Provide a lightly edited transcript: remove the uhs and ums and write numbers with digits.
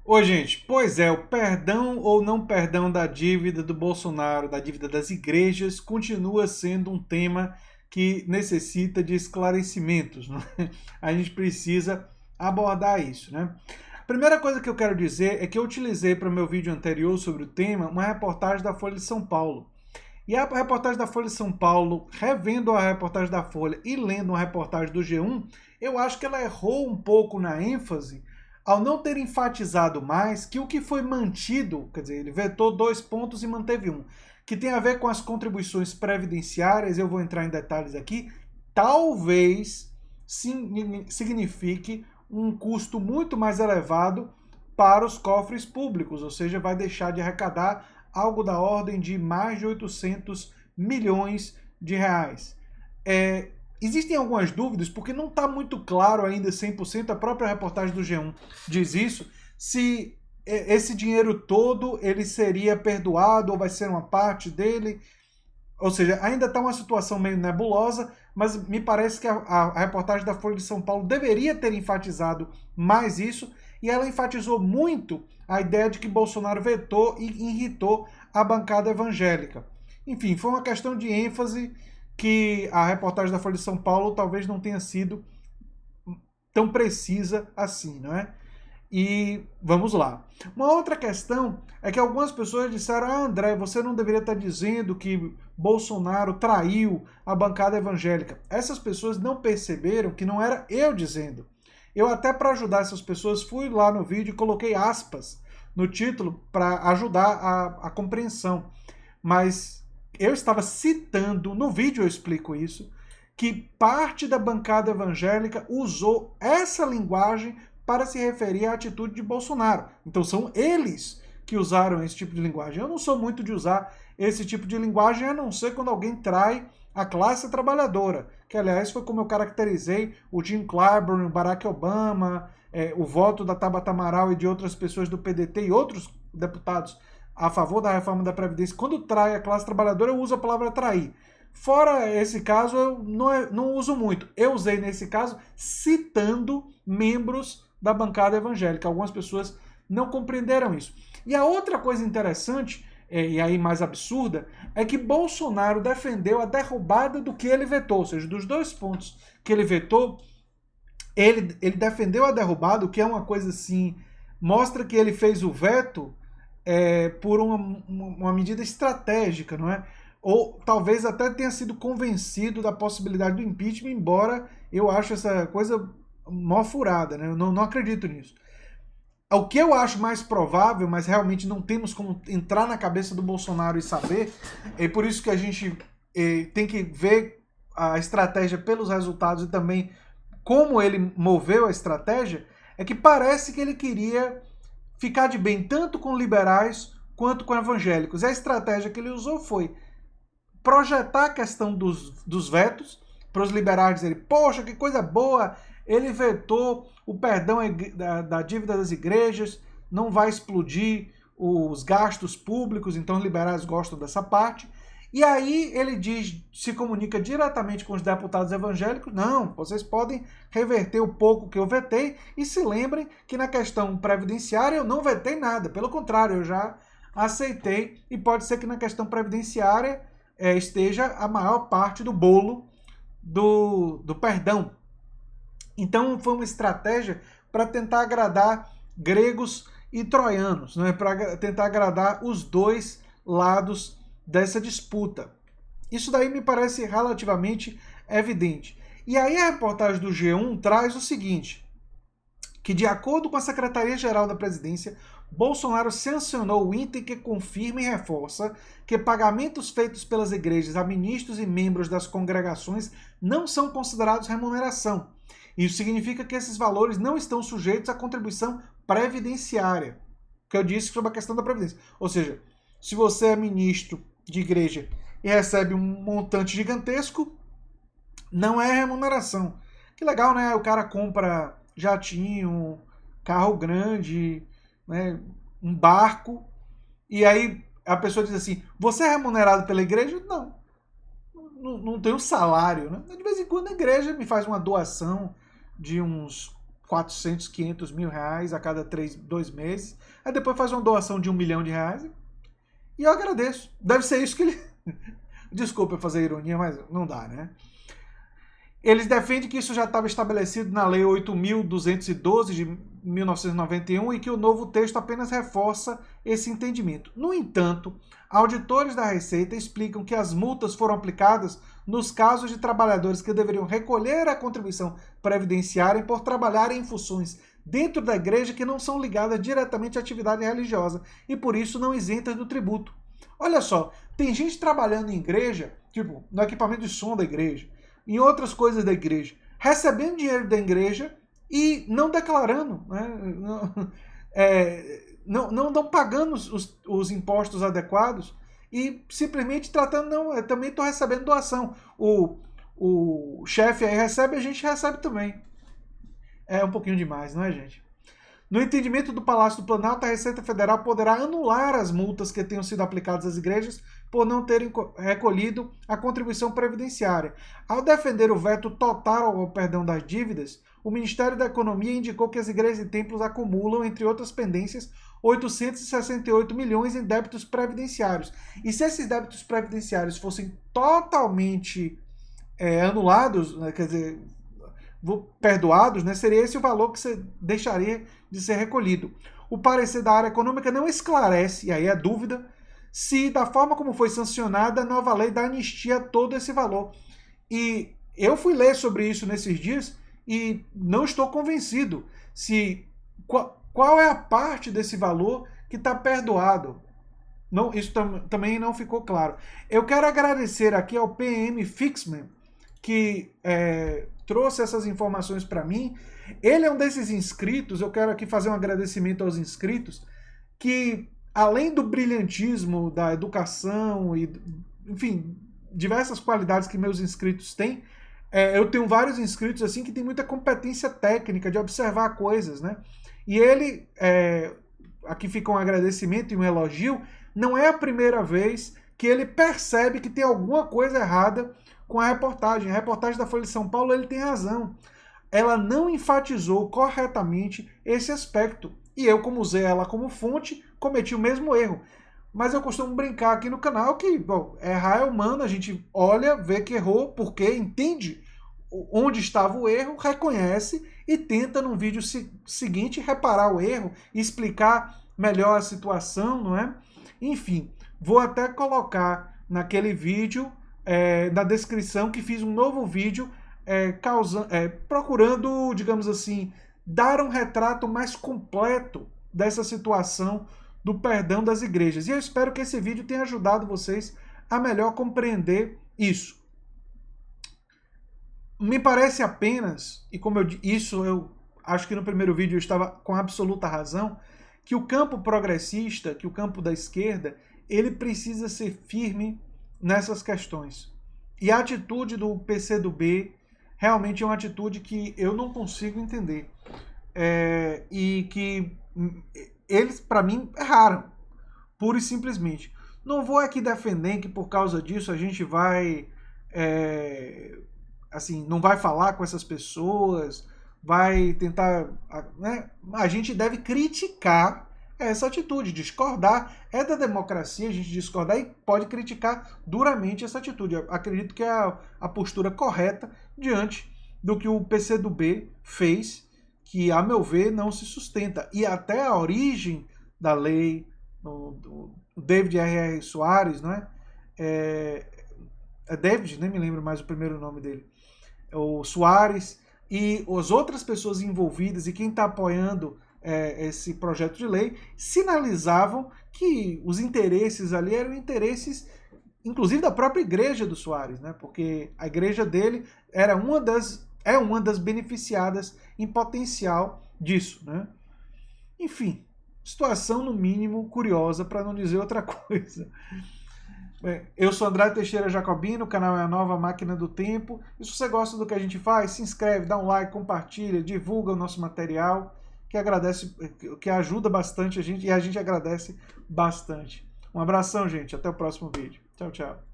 Oi, gente. Pois é, o perdão ou não perdão da dívida do Bolsonaro, da dívida das igrejas, continua sendo um tema que necessita de esclarecimentos, não é? A gente precisa abordar isso, né? A primeira coisa que eu quero dizer é que eu utilizei para o meu vídeo anterior sobre o tema uma reportagem da Folha de São Paulo. E a reportagem da Folha de São Paulo, revendo a reportagem da Folha e lendo uma reportagem do G1, eu acho que ela errou um pouco na ênfase ao não ter enfatizado mais que o que foi mantido, quer dizer, ele vetou 2 pontos e manteve um, que tem a ver com as contribuições previdenciárias, eu vou entrar em detalhes aqui, talvez signifique um custo muito mais elevado para os cofres públicos, ou seja, vai deixar de arrecadar algo da ordem de mais de 800 milhões de reais. Existem algumas dúvidas, porque não está muito claro ainda 100%, a própria reportagem do G1 diz isso, se esse dinheiro todo ele seria perdoado ou vai ser uma parte dele, ou seja, ainda está uma situação meio nebulosa, mas me parece que a reportagem da Folha de São Paulo deveria ter enfatizado mais isso, e ela enfatizou muito a ideia de que Bolsonaro vetou e irritou a bancada evangélica. Enfim, foi uma questão de ênfase que a reportagem da Folha de São Paulo talvez não tenha sido tão precisa assim, não é? E vamos lá. Uma outra questão é que algumas pessoas disseram: André, você não deveria estar dizendo que Bolsonaro traiu a bancada evangélica. Essas pessoas não perceberam que não era eu dizendo. Eu até para ajudar essas pessoas fui lá no vídeo e coloquei aspas no título para ajudar a compreensão. Mas eu estava citando, no vídeo eu explico isso, que parte da bancada evangélica usou essa linguagem para se referir à atitude de Bolsonaro. Então são eles que usaram esse tipo de linguagem. Eu não sou muito de usar esse tipo de linguagem, a não ser quando alguém trai a classe trabalhadora, que aliás foi como eu caracterizei o Jim Clyburn, o Barack Obama, o voto da Tabata Amaral e de outras pessoas do PDT e outros deputados a favor da reforma da Previdência. Quando trai a classe trabalhadora, eu uso a palavra trair. Fora esse caso, eu não uso muito. Eu usei nesse caso citando membros da bancada evangélica. Algumas pessoas não compreenderam isso. E a outra coisa interessante, e aí mais absurda, é que Bolsonaro defendeu a derrubada do que ele vetou, ou seja, dos 2 pontos que ele vetou, ele defendeu a derrubada, o que é uma coisa assim, mostra que ele fez o veto por uma medida estratégica, não é? Ou talvez até tenha sido convencido da possibilidade do impeachment, embora eu acho essa coisa mó furada, né? Eu não acredito nisso. O que eu acho mais provável, mas realmente não temos como entrar na cabeça do Bolsonaro e saber, é por isso que a gente tem que ver a estratégia pelos resultados e também como ele moveu a estratégia, é que parece que ele queria ficar de bem tanto com liberais quanto com evangélicos. A estratégia que ele usou foi projetar a questão dos vetos para os liberais dizerem: poxa, que coisa boa, ele vetou o perdão da dívida das igrejas, não vai explodir os gastos públicos, então os liberais gostam dessa parte. E aí ele diz, se comunica diretamente com os deputados evangélicos: não, vocês podem reverter o pouco que eu vetei, e se lembrem que na questão previdenciária eu não vetei nada, pelo contrário, eu já aceitei, e pode ser que na questão previdenciária esteja a maior parte do bolo do perdão. Então foi uma estratégia para tentar agradar gregos e troianos, né? Para tentar agradar os dois lados dessa disputa. Isso daí me parece relativamente evidente. E aí a reportagem do G1 traz o seguinte, que de acordo com a Secretaria-Geral da Presidência, Bolsonaro sancionou o item que confirma e reforça que pagamentos feitos pelas igrejas a ministros e membros das congregações não são considerados remuneração. Isso significa que esses valores não estão sujeitos à contribuição previdenciária, que eu disse sobre a questão da previdência. Ou seja, se você é ministro de igreja e recebe um montante gigantesco, não é remuneração. Que legal, né? O cara compra jatinho, carro grande, né? Um barco, e aí a pessoa diz assim: você é remunerado pela igreja? Não. Não tenho salário, né? De vez em quando a igreja me faz uma doação de uns 400, 500 mil reais a cada 2 meses. Aí depois faz uma doação de R$1 milhão e eu agradeço. Deve ser isso que ele... Desculpa eu fazer ironia, mas não dá, né? Eles defendem que isso já estava estabelecido na Lei 8.212 de 1991 e que o novo texto apenas reforça esse entendimento. No entanto, auditores da Receita explicam que as multas foram aplicadas nos casos de trabalhadores que deveriam recolher a contribuição previdenciária por trabalharem em funções dentro da igreja que não são ligadas diretamente à atividade religiosa e por isso não isentas do tributo. Olha só, tem gente trabalhando em igreja, tipo, no equipamento de som da igreja, em outras coisas da igreja, recebendo dinheiro da igreja e não declarando, né? Não pagando os impostos adequados e simplesmente tratando, não, eu também estou recebendo doação. O chefe aí recebe, a gente recebe também. É um pouquinho demais, não é, gente? No entendimento do Palácio do Planalto, a Receita Federal poderá anular as multas que tenham sido aplicadas às igrejas por não terem recolhido a contribuição previdenciária. Ao defender o veto total ao perdão das dívidas, o Ministério da Economia indicou que as igrejas e templos acumulam, entre outras pendências, 868 milhões em débitos previdenciários. E se esses débitos previdenciários fossem totalmente anulados, né, quer dizer, perdoados, né, seria esse o valor que você deixaria de ser recolhido. O parecer da área econômica não esclarece, e aí é dúvida, se da forma como foi sancionada a nova lei da anistia todo esse valor. E eu fui ler sobre isso nesses dias e não estou convencido se qual é a parte desse valor que está perdoado. Não, isso também não ficou claro. Eu quero agradecer aqui ao PM Fixman, que trouxe essas informações para mim. Ele é um desses inscritos, eu quero aqui fazer um agradecimento aos inscritos, que além do brilhantismo, da educação e, enfim, diversas qualidades que meus inscritos têm, eu tenho vários inscritos assim que têm muita competência técnica de observar coisas, né? E ele, aqui fica um agradecimento e um elogio, não é a primeira vez que ele percebe que tem alguma coisa errada com a reportagem. A reportagem da Folha de São Paulo, ele tem razão. Ela não enfatizou corretamente esse aspecto. E eu, como usei ela como fonte, cometi o mesmo erro. Mas eu costumo brincar aqui no canal que, bom, errar é humano, a gente olha, vê que errou, porque entende onde estava o erro, reconhece e tenta no vídeo seguinte reparar o erro e explicar melhor a situação, não é? Enfim, vou até colocar naquele vídeo, na descrição, que fiz um novo vídeo procurando, digamos assim, dar um retrato mais completo dessa situação do perdão das igrejas. E eu espero que esse vídeo tenha ajudado vocês a melhor compreender isso. Me parece apenas, e como eu acho que no primeiro vídeo eu estava com absoluta razão, que o campo progressista, que o campo da esquerda, ele precisa ser firme nessas questões. E a atitude do PCdoB realmente é uma atitude que eu não consigo entender. E que eles, para mim, erraram, pura e simplesmente. Não vou aqui defender que por causa disso a gente vai, assim, não vai falar com essas pessoas, vai tentar, né? A gente deve criticar essa atitude, discordar, é da democracia a gente discordar e pode criticar duramente essa atitude. Eu acredito que é a postura correta diante do que o PCdoB fez, que, a meu ver, não se sustenta. E até a origem da lei, do David R.R. Soares, não é? David, nem me lembro mais o primeiro nome dele. O Soares e as outras pessoas envolvidas e quem está apoiando esse projeto de lei sinalizavam que os interesses ali eram interesses, inclusive da própria igreja do Soares, né? Porque a igreja dele é uma das beneficiadas em potencial disso, né? Enfim, situação no mínimo curiosa, para não dizer outra coisa. Eu sou André Teixeira Jacobino, o canal é a Nova Máquina do Tempo. E se você gosta do que a gente faz, se inscreve, dá um like, compartilha, divulga o nosso material, que ajuda bastante a gente e a gente agradece bastante. Um abração, gente. Até o próximo vídeo. Tchau, tchau.